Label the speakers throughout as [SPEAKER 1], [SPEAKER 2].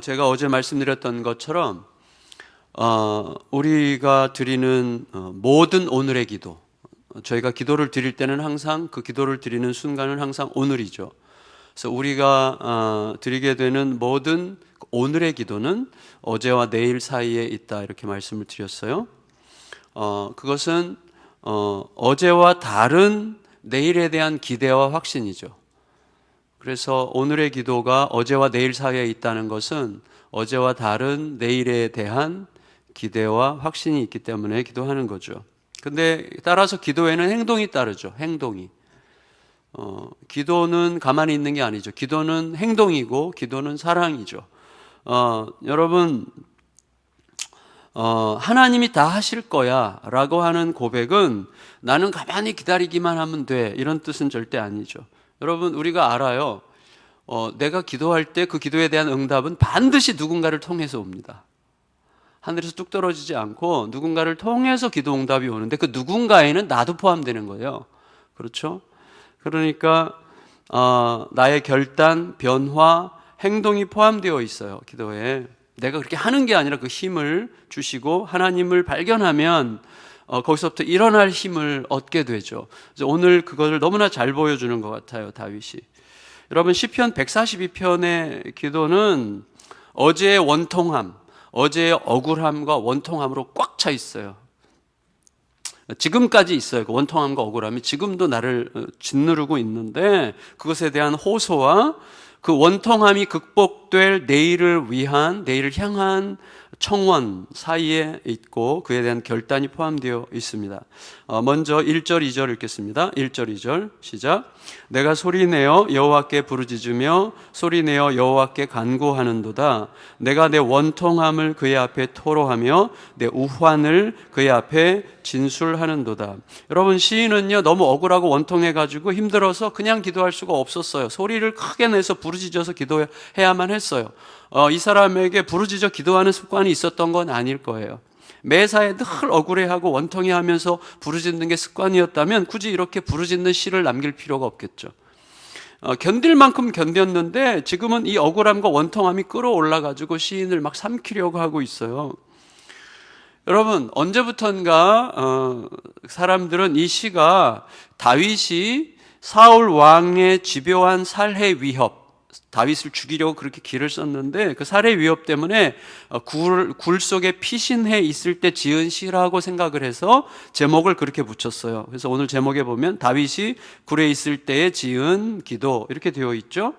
[SPEAKER 1] 제가 어제 말씀드렸던 것처럼 우리가 드리는 모든 오늘의 기도, 저희가 기도를 드릴 때는 항상 그 기도를 드리는 순간은 항상 오늘이죠. 그래서 우리가 드리게 되는 모든 오늘의 기도는 어제와 내일 사이에 있다, 이렇게 말씀을 드렸어요. 그것은 어제와 다른 내일에 대한 기대와 확신이죠. 그래서 오늘의 기도가 어제와 내일 사이에 있다는 것은 어제와 다른 내일에 대한 기대와 확신이 있기 때문에 기도하는 거죠. 근데 따라서 기도에는 행동이 따르죠. 행동이. 기도는 가만히 있는 게 아니죠. 기도는 행동이고 기도는 사랑이죠. 여러분, 하나님이 다 하실 거야 라고 하는 고백은 나는 가만히 기다리기만 하면 돼, 이런 뜻은 절대 아니죠. 여러분, 우리가 알아요. 내가 기도할 때 그 기도에 대한 응답은 반드시 누군가를 통해서 옵니다. 하늘에서 뚝 떨어지지 않고 누군가를 통해서 기도 응답이 오는데 그 누군가에는 나도 포함되는 거예요. 그렇죠? 그러니까 나의 결단, 변화, 행동이 포함되어 있어요. 기도에. 내가 그렇게 하는 게 아니라 그 힘을 주시고 하나님을 발견하면 거기서부터 일어날 힘을 얻게 되죠. 그래서 오늘 그것을 너무나 잘 보여주는 것 같아요, 다윗이. 여러분, 시편 142편의 기도는 어제의 원통함, 어제의 억울함과 원통함으로 꽉 차 있어요. 지금까지 있어요. 그 원통함과 억울함이 지금도 나를 짓누르고 있는데 그것에 대한 호소와 그 원통함이 극복될 내일을 위한, 내일을 향한 청원 사이에 있고 그에 대한 결단이 포함되어 있습니다. 먼저 1절, 2절 읽겠습니다. 1절, 2절 시작. 내가 소리내어 여호와께 부르짖으며 소리내어 여호와께 간구하는도다. 내가 내 원통함을 그의 앞에 토로하며 내 우환을 그의 앞에 진술하는도다. 여러분, 시인은요 너무 억울하고 원통해가지고 힘들어서 그냥 기도할 수가 없었어요. 소리를 크게 내서 부르짖어서 기도해야만 했어요. 이 사람에게 부르짖어 기도하는 습관이 있었던 건 아닐 거예요. 매사에 늘 억울해하고 원통해하면서 부르짖는 게 습관이었다면 굳이 이렇게 부르짖는 시를 남길 필요가 없겠죠. 견딜 만큼 견뎠는데 지금은 이 억울함과 원통함이 끌어올라가지고 시인을 막 삼키려고 하고 있어요. 여러분, 언제부턴가 사람들은 이 시가 다윗이 사울 왕의 집요한 살해 위협, 다윗을 죽이려고 그렇게 기를 썼는데 그 살해 위협 때문에 굴 속에 피신해 있을 때 지은 시라고 생각을 해서 제목을 그렇게 붙였어요. 그래서 오늘 제목에 보면 다윗이 굴에 있을 때에 지은 기도, 이렇게 되어 있죠.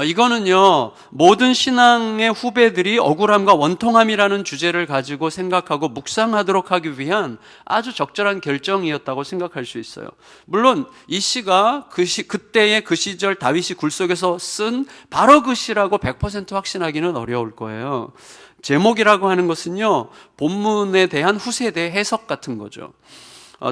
[SPEAKER 1] 이거는요 모든 신앙의 후배들이 억울함과 원통함이라는 주제를 가지고 생각하고 묵상하도록 하기 위한 아주 적절한 결정이었다고 생각할 수 있어요. 물론 이 시가 그때의 그 시절 다윗이 굴속에서 쓴 바로 그 시라고 100% 확신하기는 어려울 거예요. 제목이라고 하는 것은요 본문에 대한 후세대 해석 같은 거죠.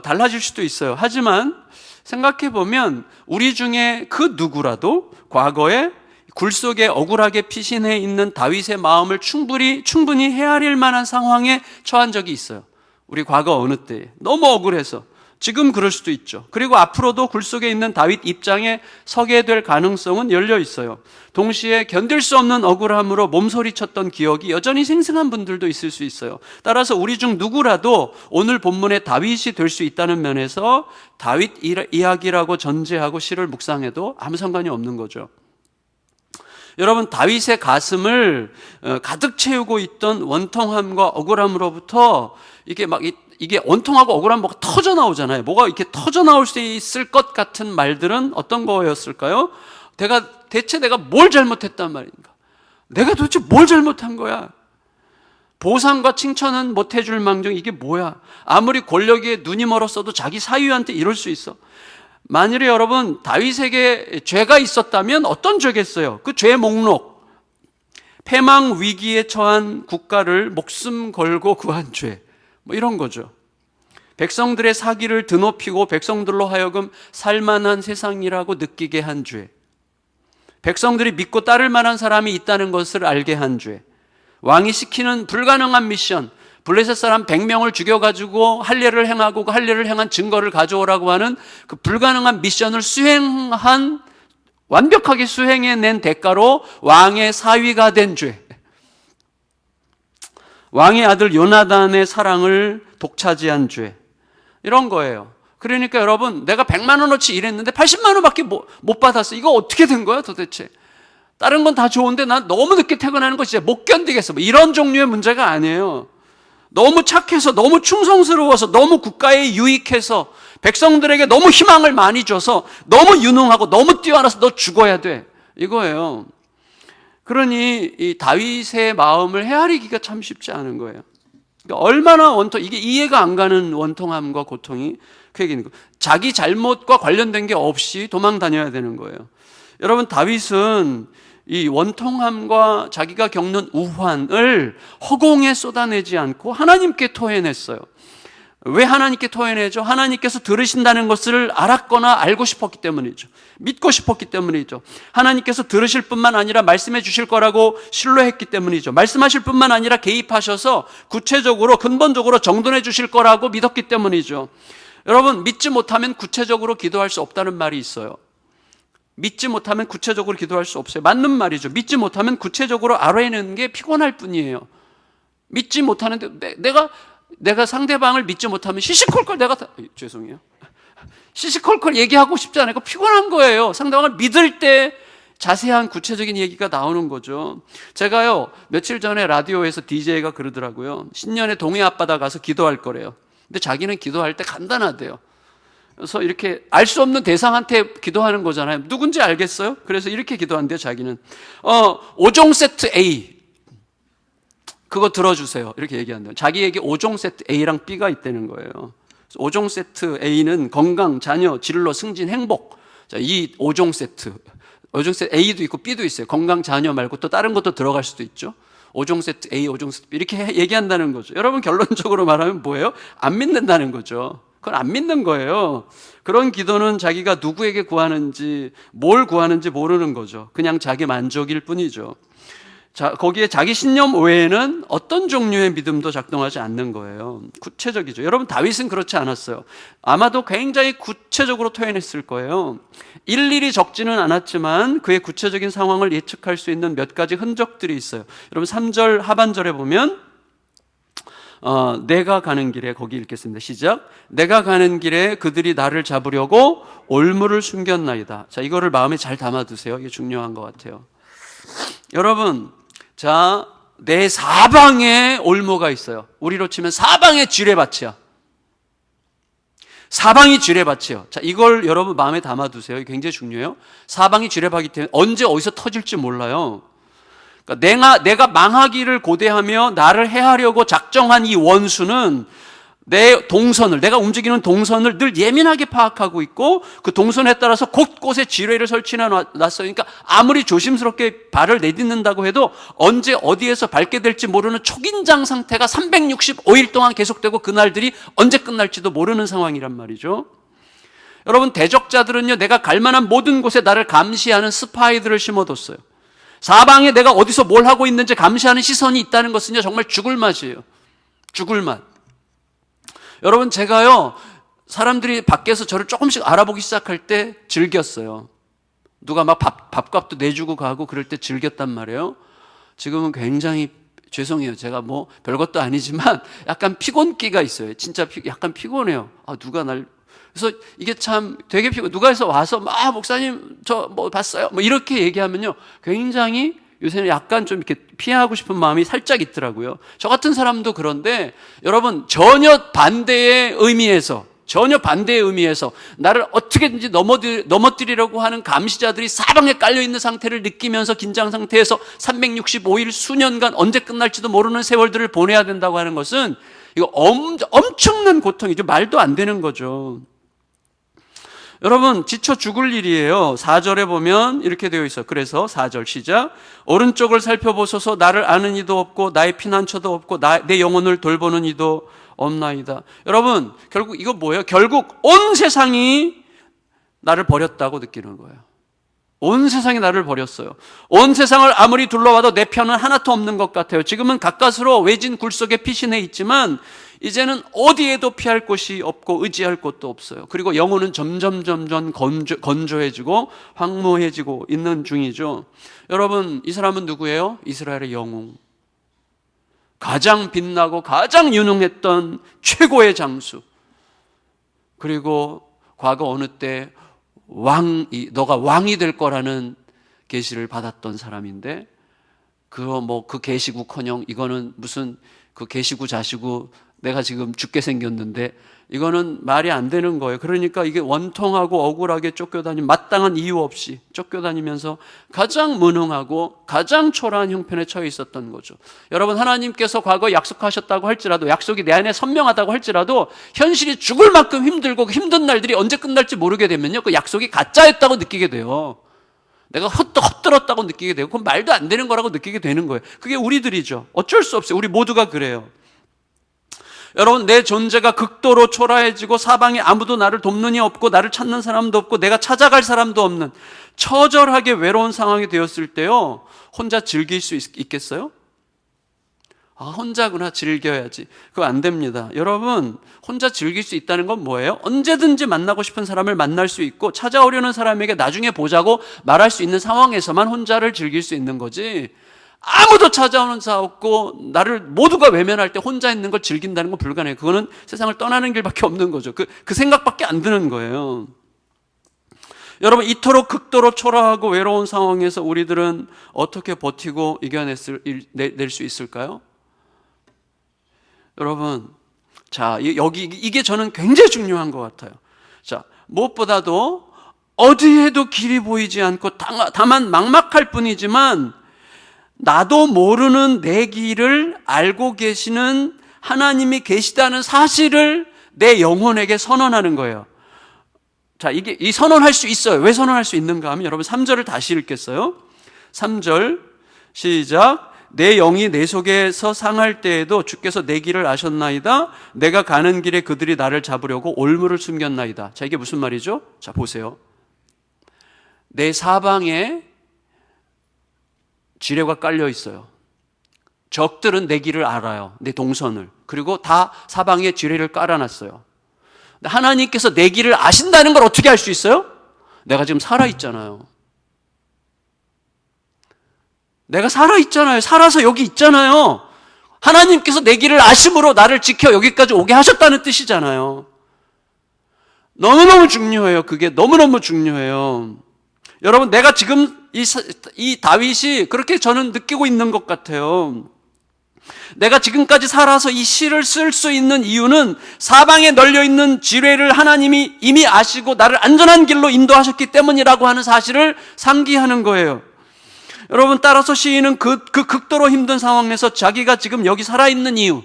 [SPEAKER 1] 달라질 수도 있어요. 하지만 생각해 보면 우리 중에 그 누구라도 과거에 굴 속에 억울하게 피신해 있는 다윗의 마음을 충분히 헤아릴 만한 상황에 처한 적이 있어요. 우리 과거 어느 때에 너무 억울해서. 지금 그럴 수도 있죠. 그리고 앞으로도 굴 속에 있는 다윗 입장에 서게 될 가능성은 열려 있어요. 동시에 견딜 수 없는 억울함으로 몸소리쳤던 기억이 여전히 생생한 분들도 있을 수 있어요. 따라서 우리 중 누구라도 오늘 본문의 다윗이 될 수 있다는 면에서 다윗 이야기라고 전제하고 시를 묵상해도 아무 상관이 없는 거죠. 여러분, 다윗의 가슴을 가득 채우고 있던 원통함과 억울함으로부터 이게 원통하고 억울함 뭐가 터져 나오잖아요. 뭐가 이렇게 터져 나올 수 있을 것 같은 말들은 어떤 거였을까요? 대체 내가 뭘 잘못했단 말인가? 내가 도대체 뭘 잘못한 거야? 보상과 칭찬은 못 해줄 망정 이게 뭐야? 아무리 권력에 눈이 멀었어도 자기 사위한테 이럴 수 있어. 만일에 여러분 다윗에게 죄가 있었다면 어떤 죄겠어요? 그 죄 목록, 패망 위기에 처한 국가를 목숨 걸고 구한 죄, 뭐 이런 거죠. 백성들의 사기를 드높이고 백성들로 하여금 살만한 세상이라고 느끼게 한 죄, 백성들이 믿고 따를 만한 사람이 있다는 것을 알게 한 죄, 왕이 시키는 불가능한 미션, 블레셋 사람 100명을 죽여가지고 할례를 행하고 그 할례를 행한 증거를 가져오라고 하는 그 불가능한 미션을 수행한 완벽하게 수행해낸 대가로 왕의 사위가 된 죄. 왕의 아들 요나단의 사랑을 독차지한 죄. 이런 거예요. 그러니까 여러분, 내가 100만 원어치 일했는데 80만 원밖에 못 받았어. 이거 어떻게 된 거야 도대체? 다른 건 다 좋은데 난 너무 늦게 퇴근하는 거 진짜 못 견디겠어. 이런 종류의 문제가 아니에요. 너무 착해서, 너무 충성스러워서, 너무 국가에 유익해서, 백성들에게 너무 희망을 많이 줘서, 너무 유능하고 너무 뛰어나서 너 죽어야 돼. 이거예요. 그러니 이 다윗의 마음을 헤아리기가 참 쉽지 않은 거예요. 그러니까 얼마나 이게 이해가 안 가는 원통함과 고통이 그 얘기는 거예요. 자기 잘못과 관련된 게 없이 도망 다녀야 되는 거예요. 여러분, 다윗은 이 원통함과 자기가 겪는 우환을 허공에 쏟아내지 않고 하나님께 토해냈어요. 왜 하나님께 토해내죠? 하나님께서 들으신다는 것을 알았거나 알고 싶었기 때문이죠. 믿고 싶었기 때문이죠. 하나님께서 들으실 뿐만 아니라 말씀해 주실 거라고 신뢰했기 때문이죠. 말씀하실 뿐만 아니라 개입하셔서 구체적으로 근본적으로 정돈해 주실 거라고 믿었기 때문이죠. 여러분, 믿지 못하면 구체적으로 기도할 수 없다는 말이 있어요. 믿지 못하면 구체적으로 기도할 수 없어요. 맞는 말이죠. 믿지 못하면 구체적으로 알아내는 게 피곤할 뿐이에요. 믿지 못하는데 내가 상대방을 믿지 못하면 시시콜콜 죄송해요. 시시콜콜 얘기하고 싶지 않고 피곤한 거예요. 상대방을 믿을 때 자세한 구체적인 얘기가 나오는 거죠. 제가요, 며칠 전에 라디오에서 DJ가 그러더라고요. 신년에 동해 앞바다 가서 기도할 거래요. 근데 자기는 기도할 때 간단하대요. 그래서 이렇게 알 수 없는 대상한테 기도하는 거잖아요. 누군지 알겠어요? 그래서 이렇게 기도한대요, 자기는. 5종 세트 A. 그거 들어주세요. 이렇게 얘기한대요. 자기에게 5종 세트 A랑 B가 있다는 거예요. 5종 세트 A는 건강, 자녀, 진로, 승진, 행복. 자, 이 5종 세트. 5종 세트 A도 있고 B도 있어요. 건강, 자녀 말고 또 다른 것도 들어갈 수도 있죠. 5종 세트 A, 5종 세트 B. 이렇게 얘기한다는 거죠. 여러분, 결론적으로 말하면 뭐예요? 안 믿는다는 거죠. 그건 안 믿는 거예요. 그런 기도는 자기가 누구에게 구하는지, 뭘 구하는지 모르는 거죠. 그냥 자기 만족일 뿐이죠. 거기에 자기 신념 외에는 어떤 종류의 믿음도 작동하지 않는 거예요. 구체적이죠. 여러분, 다윗은 그렇지 않았어요. 아마도 굉장히 구체적으로 토해냈을 거예요. 일일이 적지는 않았지만 그의 구체적인 상황을 예측할 수 있는 몇 가지 흔적들이 있어요. 여러분, 3절 하반절에 보면 내가 가는 길에, 거기 읽겠습니다. 시작. 내가 가는 길에 그들이 나를 잡으려고 올무를 숨겼나이다. 자, 이거를 마음에 잘 담아두세요. 이게 중요한 것 같아요. 여러분, 자, 내 사방에 올무가 있어요. 우리로 치면 사방에 지뢰밭이야. 사방이 지뢰밭이요. 자, 이걸 여러분 마음에 담아두세요. 이게 굉장히 중요해요. 사방이 지뢰밭이기 때문에 언제 어디서 터질지 몰라요. 그러니까 내가 망하기를 고대하며 나를 해하려고 작정한 이 원수는 내가 움직이는 동선을 늘 예민하게 파악하고 있고 그 동선에 따라서 곳곳에 지뢰를 설치해 놨어요. 그러니까 아무리 조심스럽게 발을 내딛는다고 해도 언제 어디에서 밟게 될지 모르는 초긴장 상태가 365일 동안 계속되고 그날들이 언제 끝날지도 모르는 상황이란 말이죠. 여러분, 대적자들은요, 내가 갈 만한 모든 곳에 나를 감시하는 스파이들을 심어뒀어요. 사방에 내가 어디서 뭘 하고 있는지 감시하는 시선이 있다는 것은요, 정말 죽을 맛이에요. 죽을 맛. 여러분, 제가요, 사람들이 밖에서 저를 조금씩 알아보기 시작할 때 즐겼어요. 누가 막 밥값도 내주고 가고 그럴 때 즐겼단 말이에요. 지금은 굉장히 죄송해요. 제가 뭐 별것도 아니지만 약간 피곤기가 있어요. 진짜 약간 피곤해요. 누가 그래서 이게 참 되게 누가 해서 와서 목사님 저 뭐 봤어요? 뭐 이렇게 얘기하면요, 굉장히 요새는 약간 좀 이렇게 피하고 싶은 마음이 살짝 있더라고요. 저 같은 사람도 그런데 여러분, 전혀 반대의 의미에서 나를 어떻게든지 넘어뜨리려고 하는 감시자들이 사방에 깔려있는 상태를 느끼면서 긴장 상태에서 365일 수년간 언제 끝날지도 모르는 세월들을 보내야 된다고 하는 것은 이거 엄청난 고통이죠. 말도 안 되는 거죠. 여러분, 지쳐 죽을 일이에요. 4절에 보면 이렇게 되어 있어요. 그래서 4절 시작. 오른쪽을 살펴보소서. 나를 아는 이도 없고 나의 피난처도 없고 내 영혼을 돌보는 이도 없나이다. 여러분, 결국 이거 뭐예요? 결국 온 세상이 나를 버렸다고 느끼는 거예요. 온 세상이 나를 버렸어요. 온 세상을 아무리 둘러봐도 내 편은 하나도 없는 것 같아요. 지금은 가까스로 외진 굴 속에 피신해 있지만 이제는 어디에도 피할 곳이 없고 의지할 곳도 없어요. 그리고 영혼은 점점 건조해지고 황무해지고 있는 중이죠. 여러분, 이 사람은 누구예요? 이스라엘의 영웅. 가장 빛나고 가장 유능했던 최고의 장수. 그리고 과거 어느 때 너가 왕이 될 거라는 계시를 받았던 사람인데, 그 계시구커녕 이거는 무슨 그 계시구 자시구 내가 지금 죽게 생겼는데 이거는 말이 안 되는 거예요. 그러니까 이게 원통하고 억울하게 쫓겨다니면 마땅한 이유 없이 쫓겨다니면서 가장 무능하고 가장 초라한 형편에 처해 있었던 거죠. 여러분, 하나님께서 과거에 약속하셨다고 할지라도, 약속이 내 안에 선명하다고 할지라도 현실이 죽을 만큼 힘들고 그 힘든 날들이 언제 끝날지 모르게 되면요, 그 약속이 가짜였다고 느끼게 돼요. 내가 헛들었다고 느끼게 되고, 그건 말도 안 되는 거라고 느끼게 되는 거예요. 그게 우리들이죠. 어쩔 수 없어요. 우리 모두가 그래요. 여러분, 내 존재가 극도로 초라해지고 사방에 아무도 나를 돕는 이 없고 나를 찾는 사람도 없고 내가 찾아갈 사람도 없는 처절하게 외로운 상황이 되었을 때요, 혼자 즐길 수 있겠어요? 혼자구나, 즐겨야지. 그거 안 됩니다. 여러분, 혼자 즐길 수 있다는 건 뭐예요? 언제든지 만나고 싶은 사람을 만날 수 있고 찾아오려는 사람에게 나중에 보자고 말할 수 있는 상황에서만 혼자를 즐길 수 있는 거지, 아무도 찾아오는 사 없고 나를 모두가 외면할 때 혼자 있는 걸 즐긴다는 건 불가능해요. 그거는 세상을 떠나는 길밖에 없는 거죠. 그 생각밖에 안 드는 거예요. 여러분, 이토록 극도로 초라하고 외로운 상황에서 우리들은 어떻게 버티고 이겨낼 수 있을까요? 여러분, 자, 이게 저는 굉장히 중요한 것 같아요. 자, 무엇보다도 어디에도 길이 보이지 않고 다만 막막할 뿐이지만 나도 모르는 내 길을 알고 계시는 하나님이 계시다는 사실을 내 영혼에게 선언하는 거예요. 자, 이 선언할 수 있어요. 왜 선언할 수 있는가 하면, 여러분 3절을 다시 읽겠어요. 3절 시작. 내 영이 내 속에서 상할 때에도 주께서 내 길을 아셨나이다. 내가 가는 길에 그들이 나를 잡으려고 올무를 숨겼나이다. 자, 이게 무슨 말이죠? 자, 보세요. 내 사방에 지뢰가 깔려 있어요. 적들은 내 길을 알아요. 내 동선을. 그리고 다 사방에 지뢰를 깔아놨어요. 하나님께서 내 길을 아신다는 걸 어떻게 알 수 있어요? 내가 지금 살아있잖아요. 내가 살아있잖아요. 살아서 여기 있잖아요. 하나님께서 내 길을 아심으로 나를 지켜 여기까지 오게 하셨다는 뜻이잖아요. 너무너무 중요해요. 그게 너무너무 중요해요. 여러분, 내가 지금 이 다윗이 그렇게 저는 느끼고 있는 것 같아요. 내가 지금까지 살아서 이 시를 쓸 수 있는 이유는 사방에 널려있는 지뢰를 하나님이 이미 아시고 나를 안전한 길로 인도하셨기 때문이라고 하는 사실을 상기하는 거예요. 여러분, 따라서 시인은 그 극도로 힘든 상황에서 자기가 지금 여기 살아있는 이유,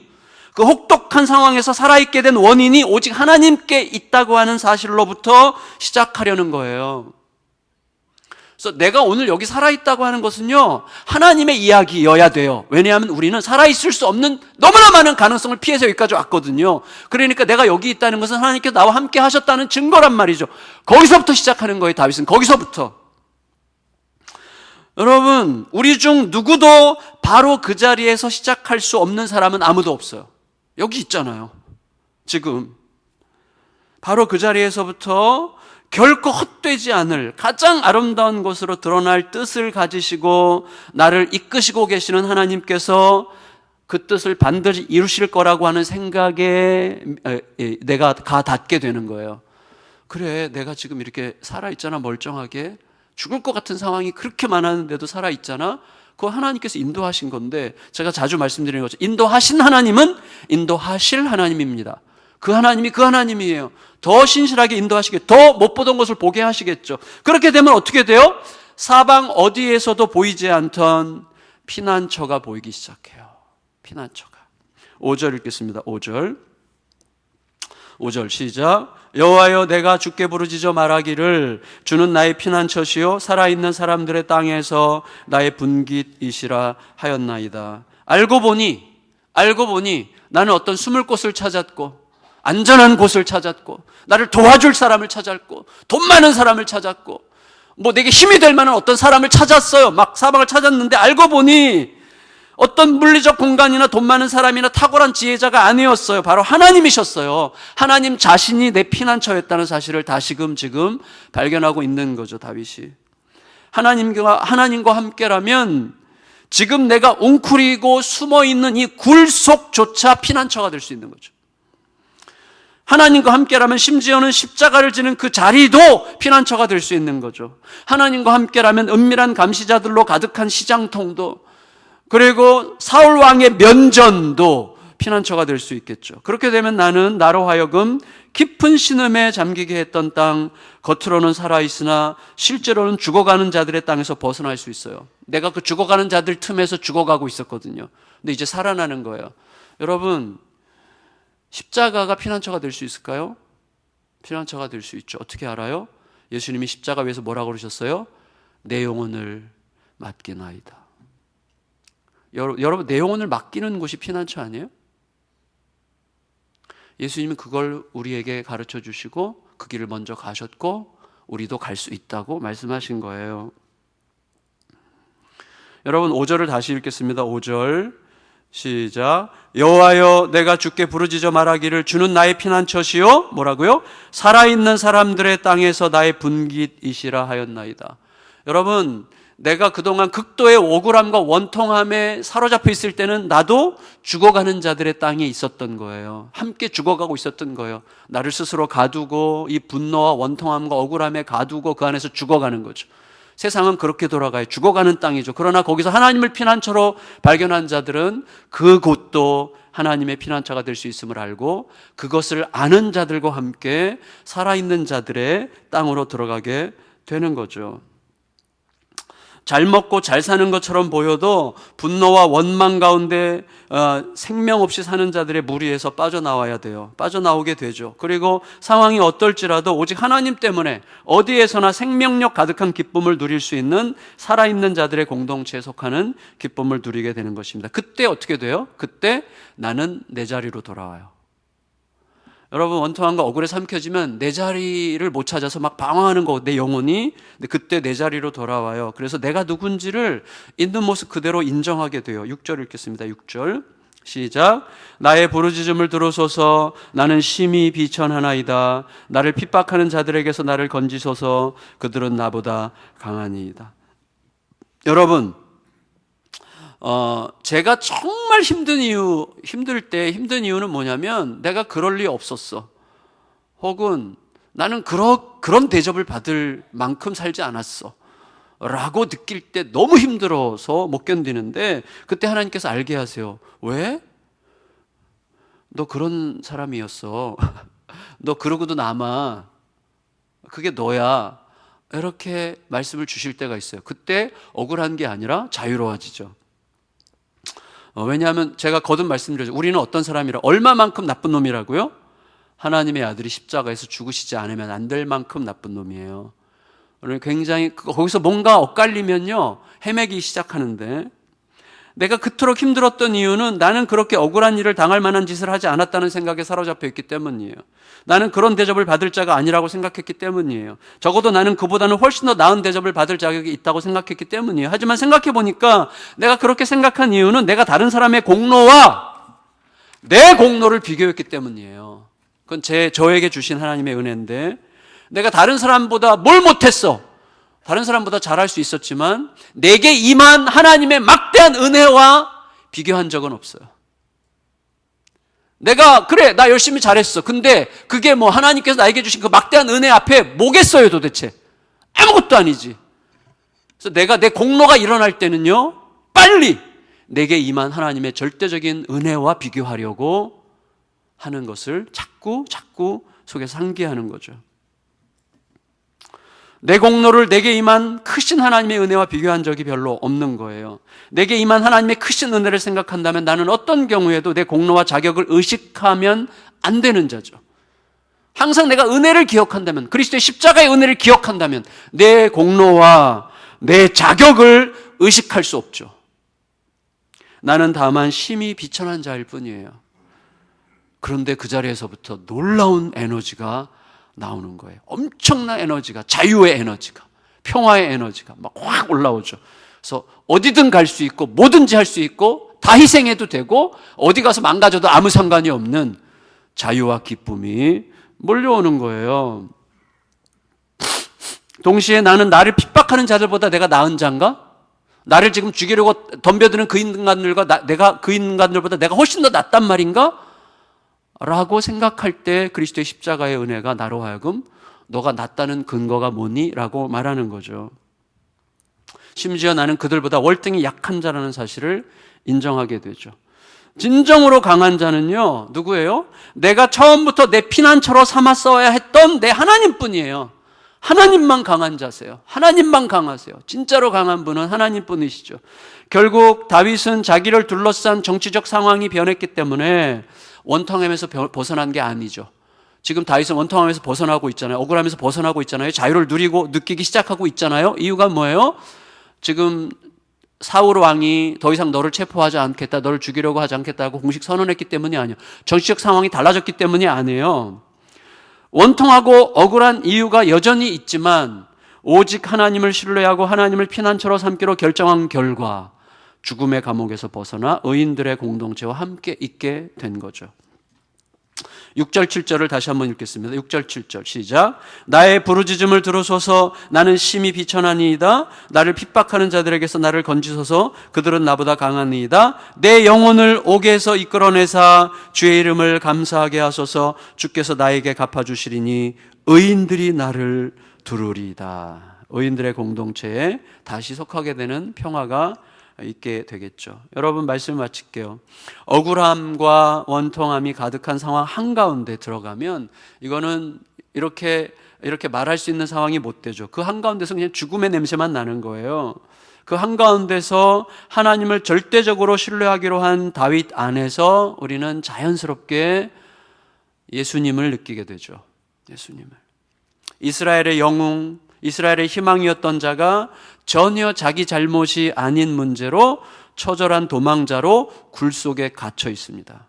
[SPEAKER 1] 그 혹독한 상황에서 살아있게 된 원인이 오직 하나님께 있다고 하는 사실로부터 시작하려는 거예요. 그래서 내가 오늘 여기 살아있다고 하는 것은요, 하나님의 이야기여야 돼요. 왜냐하면 우리는 살아있을 수 없는 너무나 많은 가능성을 피해서 여기까지 왔거든요. 그러니까 내가 여기 있다는 것은 하나님께서 나와 함께 하셨다는 증거란 말이죠. 거기서부터 시작하는 거예요, 다윗은. 거기서부터. 여러분, 우리 중 누구도 바로 그 자리에서 시작할 수 없는 사람은 아무도 없어요. 여기 있잖아요. 지금 바로 그 자리에서부터 결코 헛되지 않을 가장 아름다운 것으로 드러날 뜻을 가지시고 나를 이끄시고 계시는 하나님께서 그 뜻을 반드시 이루실 거라고 하는 생각에 내가 닿게 되는 거예요. 그래, 내가 지금 이렇게 살아있잖아, 멀쩡하게. 죽을 것 같은 상황이 그렇게 많았는데도 살아있잖아. 그거 하나님께서 인도하신 건데, 제가 자주 말씀드리는 거죠. 인도하신 하나님은 인도하실 하나님입니다. 그 하나님이 그 하나님이에요. 더 신실하게 인도하시겠죠. 더 못 보던 것을 보게 하시겠죠. 그렇게 되면 어떻게 돼요? 사방 어디에서도 보이지 않던 피난처가 보이기 시작해요. 피난처가. 5절 읽겠습니다. 5절 시작. 여호와여, 내가 주께 부르짖어 말하기를 주는 나의 피난처시요 살아있는 사람들의 땅에서 나의 분깃이시라 하였나이다. 알고 보니 나는 어떤 숨을 곳을 찾았고 안전한 곳을 찾았고 나를 도와줄 사람을 찾았고 돈 많은 사람을 찾았고 내게 힘이 될 만한 어떤 사람을 찾았어요. 막 사방을 찾았는데 알고 보니 어떤 물리적 공간이나 돈 많은 사람이나 탁월한 지혜자가 아니었어요. 바로 하나님이셨어요. 하나님 자신이 내 피난처였다는 사실을 다시금 지금 발견하고 있는 거죠, 다윗이. 하나님과 함께라면 지금 내가 웅크리고 숨어있는 이 굴 속조차 피난처가 될 수 있는 거죠. 하나님과 함께라면 심지어는 십자가를 지는 그 자리도 피난처가 될 수 있는 거죠. 하나님과 함께라면 은밀한 감시자들로 가득한 시장통도, 그리고 사울 왕의 면전도 피난처가 될 수 있겠죠. 그렇게 되면 나는 나로 하여금 깊은 신음에 잠기게 했던 땅, 겉으로는 살아있으나 실제로는 죽어가는 자들의 땅에서 벗어날 수 있어요. 내가 그 죽어가는 자들 틈에서 죽어가고 있었거든요. 근데 이제 살아나는 거예요. 여러분, 십자가가 피난처가 될 수 있을까요? 피난처가 될 수 있죠. 어떻게 알아요? 예수님이 십자가 위에서 뭐라고 그러셨어요? 내 영혼을 맡기나이다. 여러분, 내 영혼을 맡기는 곳이 피난처 아니에요? 예수님은 그걸 우리에게 가르쳐 주시고 그 길을 먼저 가셨고 우리도 갈 수 있다고 말씀하신 거예요. 여러분, 5절을 다시 읽겠습니다. 5절 시작. 여호와여, 내가 주께 부르짖어 말하기를 주는 나의 피난처시요, 뭐라고요? 살아있는 사람들의 땅에서 나의 분깃이시라 하였나이다. 여러분, 내가 그동안 극도의 억울함과 원통함에 사로잡혀 있을 때는 나도 죽어가는 자들의 땅에 있었던 거예요. 함께 죽어가고 있었던 거예요. 나를 스스로 가두고 이 분노와 원통함과 억울함에 가두고 그 안에서 죽어가는 거죠. 세상은 그렇게 돌아가요. 죽어가는 땅이죠. 그러나 거기서 하나님을 피난처로 발견한 자들은 그곳도 하나님의 피난처가 될 수 있음을 알고 그것을 아는 자들과 함께 살아있는 자들의 땅으로 들어가게 되는 거죠. 잘 먹고 잘 사는 것처럼 보여도 분노와 원망 가운데 생명 없이 사는 자들의 무리에서 빠져나와야 돼요. 빠져나오게 되죠. 그리고 상황이 어떨지라도 오직 하나님 때문에 어디에서나 생명력 가득한 기쁨을 누릴 수 있는 살아있는 자들의 공동체에 속하는 기쁨을 누리게 되는 것입니다. 그때 어떻게 돼요? 그때 나는 내 자리로 돌아와요. 여러분, 원통함과 억울에 삼켜지면 내 자리를 못 찾아서 막 방황하는 거, 내 영혼이. 근데 그때 내 자리로 돌아와요. 그래서 내가 누군지를 있는 모습 그대로 인정하게 돼요. 6절 읽겠습니다. 6절 시작. 나의 부르짖음을 들으소서. 나는 심히 비천하나이다. 나를 핍박하는 자들에게서 나를 건지소서. 그들은 나보다 강하니이다. 여러분, 제가 정말 힘든 이유는 뭐냐면 내가 그럴 리 없었어. 혹은 나는 그런 대접을 받을 만큼 살지 않았어. 라고 느낄 때 너무 힘들어서 못 견디는데 그때 하나님께서 알게 하세요. 왜? 너 그런 사람이었어. 너 그러고도 남아. 그게 너야. 이렇게 말씀을 주실 때가 있어요. 그때 억울한 게 아니라 자유로워지죠. 왜냐하면 제가 거듭 말씀드렸죠. 우리는 어떤 사람이라, 얼마만큼 나쁜 놈이라고요? 하나님의 아들이 십자가에서 죽으시지 않으면 안 될 만큼 나쁜 놈이에요. 굉장히 거기서 뭔가 엇갈리면요 헤매기 시작하는데, 내가 그토록 힘들었던 이유는 나는 그렇게 억울한 일을 당할 만한 짓을 하지 않았다는 생각에 사로잡혀 있기 때문이에요. 나는 그런 대접을 받을 자가 아니라고 생각했기 때문이에요. 적어도 나는 그보다는 훨씬 더 나은 대접을 받을 자격이 있다고 생각했기 때문이에요. 하지만 생각해 보니까 내가 그렇게 생각한 이유는 내가 다른 사람의 공로와 내 공로를 비교했기 때문이에요. 그건 저에게 주신 하나님의 은혜인데, 내가 다른 사람보다 뭘 못했어. 다른 사람보다 잘할 수 있었지만 내게 임한 하나님의 막대한 은혜와 비교한 적은 없어요. 내가 그래 나 열심히 잘했어. 근데 그게 뭐 하나님께서 나에게 주신 그 막대한 은혜 앞에 뭐겠어요 도대체? 아무것도 아니지. 그래서 내가 내 공로가 일어날 때는요 빨리 내게 임한 하나님의 절대적인 은혜와 비교하려고 하는 것을 자꾸 속에서 상기하는 거죠. 내 공로를 내게 임한 크신 하나님의 은혜와 비교한 적이 별로 없는 거예요. 내게 임한 하나님의 크신 은혜를 생각한다면 나는 어떤 경우에도 내 공로와 자격을 의식하면 안 되는 자죠. 항상 내가 은혜를 기억한다면, 그리스도의 십자가의 은혜를 기억한다면 내 공로와 내 자격을 의식할 수 없죠. 나는 다만 심히 비천한 자일 뿐이에요. 그런데 그 자리에서부터 놀라운 에너지가 나오는 거예요. 엄청난 에너지가, 자유의 에너지가, 평화의 에너지가 막 확 올라오죠. 그래서 어디든 갈 수 있고 뭐든지 할 수 있고 다 희생해도 되고 어디 가서 망가져도 아무 상관이 없는 자유와 기쁨이 몰려오는 거예요. 동시에 나는 나를 핍박하는 자들보다 내가 나은 자인가? 나를 지금 죽이려고 덤벼드는 그 인간들과 내가 그 인간들보다 내가 훨씬 더 낫단 말인가? 라고 생각할 때 그리스도의 십자가의 은혜가 나로 하여금 너가 낫다는 근거가 뭐니? 라고 말하는 거죠. 심지어 나는 그들보다 월등히 약한 자라는 사실을 인정하게 되죠. 진정으로 강한 자는요, 누구예요? 내가 처음부터 내 피난처로 삼았어야 했던 내 하나님뿐이에요. 하나님만 강한 자세요. 하나님만 강하세요. 진짜로 강한 분은 하나님뿐이시죠. 결국 다윗은 자기를 둘러싼 정치적 상황이 변했기 때문에 원통함에서 벗어난 게 아니죠. 지금 다윗은 원통함에서 벗어나고 있잖아요. 억울함에서 벗어나고 있잖아요. 자유를 느끼기 시작하고 있잖아요. 이유가 뭐예요? 지금 사울 왕이 더 이상 너를 체포하지 않겠다, 너를 죽이려고 하지 않겠다고 공식 선언했기 때문이 아니에요. 정치적 상황이 달라졌기 때문이 아니에요. 원통하고 억울한 이유가 여전히 있지만 오직 하나님을 신뢰하고 하나님을 피난처로 삼기로 결정한 결과 죽음의 감옥에서 벗어나 의인들의 공동체와 함께 있게 된 거죠. 6절 7절을 다시 한번 읽겠습니다. 6절 7절 시작. 나의 부르짖음을 들으소서. 나는 심히 비천하니이다. 나를 핍박하는 자들에게서 나를 건지소서. 그들은 나보다 강하니이다. 내 영혼을 옥에서 이끌어내사 주의 이름을 감사하게 하소서. 주께서 나에게 갚아주시리니 의인들이 나를 두루리이다. 의인들의 공동체에 다시 속하게 되는 평화가 있게 되겠죠. 여러분, 말씀 마칠게요. 억울함과 원통함이 가득한 상황 한가운데 들어가면 이거는 이렇게 말할 수 있는 상황이 못 되죠. 그 한가운데서 그냥 죽음의 냄새만 나는 거예요. 그 한가운데서 하나님을 절대적으로 신뢰하기로 한 다윗 안에서 우리는 자연스럽게 예수님을 느끼게 되죠. 예수님을. 이스라엘의 영웅, 이스라엘의 희망이었던 자가 전혀 자기 잘못이 아닌 문제로 처절한 도망자로 굴 속에 갇혀 있습니다.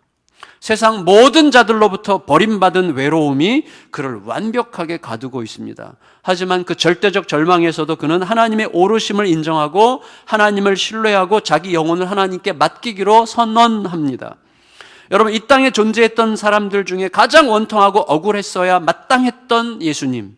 [SPEAKER 1] 세상 모든 자들로부터 버림받은 외로움이 그를 완벽하게 가두고 있습니다. 하지만 그 절대적 절망에서도 그는 하나님의 오르심을 인정하고 하나님을 신뢰하고 자기 영혼을 하나님께 맡기기로 선언합니다. 여러분, 이 땅에 존재했던 사람들 중에 가장 원통하고 억울했어야 마땅했던 예수님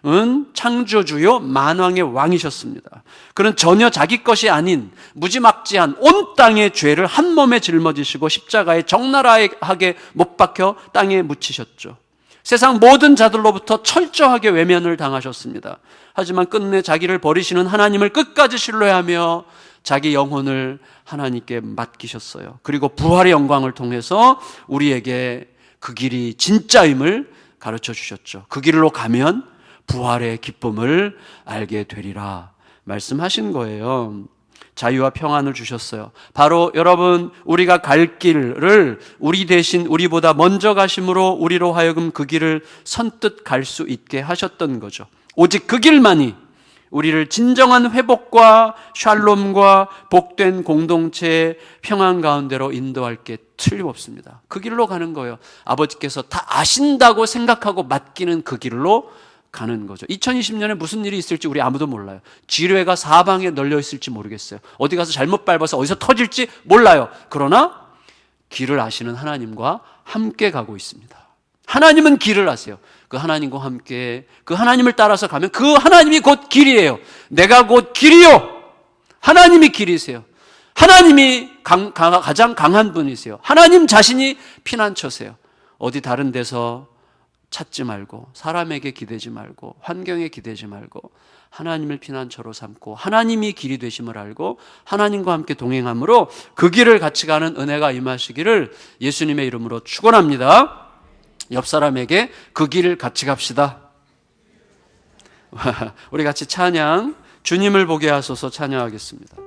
[SPEAKER 1] 은 창조주요 만왕의 왕이셨습니다. 그는 전혀 자기 것이 아닌 무지막지한 온 땅의 죄를 한 몸에 짊어지시고 십자가에 적나라하게 못 박혀 땅에 묻히셨죠. 세상 모든 자들로부터 철저하게 외면을 당하셨습니다. 하지만 끝내 자기를 버리시는 하나님을 끝까지 신뢰하며 자기 영혼을 하나님께 맡기셨어요. 그리고 부활의 영광을 통해서 우리에게 그 길이 진짜임을 가르쳐 주셨죠. 그 길로 가면 부활의 기쁨을 알게 되리라 말씀하신 거예요. 자유와 평안을 주셨어요. 바로 여러분, 우리가 갈 길을 우리 대신 우리보다 먼저 가심으로 우리로 하여금 그 길을 선뜻 갈 수 있게 하셨던 거죠. 오직 그 길만이 우리를 진정한 회복과 샬롬과 복된 공동체의 평안 가운데로 인도할 게 틀림없습니다. 그 길로 가는 거예요. 아버지께서 다 아신다고 생각하고 맡기는 그 길로 가는 거죠. 2020년에 무슨 일이 있을지 우리 아무도 몰라요. 지뢰가 사방에 널려 있을지 모르겠어요. 어디 가서 잘못 밟아서 어디서 터질지 몰라요. 그러나 길을 아시는 하나님과 함께 가고 있습니다. 하나님은 길을 아세요. 그 하나님과 함께 그 하나님을 따라서 가면 그 하나님이 곧 길이에요. 내가 곧 길이요. 하나님이 길이세요. 하나님이 가장 강한 분이세요. 하나님 자신이 피난처세요. 어디 다른 데서 찾지 말고 사람에게 기대지 말고 환경에 기대지 말고 하나님을 피난처로 삼고 하나님이 길이 되심을 알고 하나님과 함께 동행함으로 그 길을 같이 가는 은혜가 임하시기를 예수님의 이름으로 축원합니다. 옆 사람에게 그 길을 같이 갑시다. 우리 같이 찬양, 주님을 보게 하소서 찬양하겠습니다.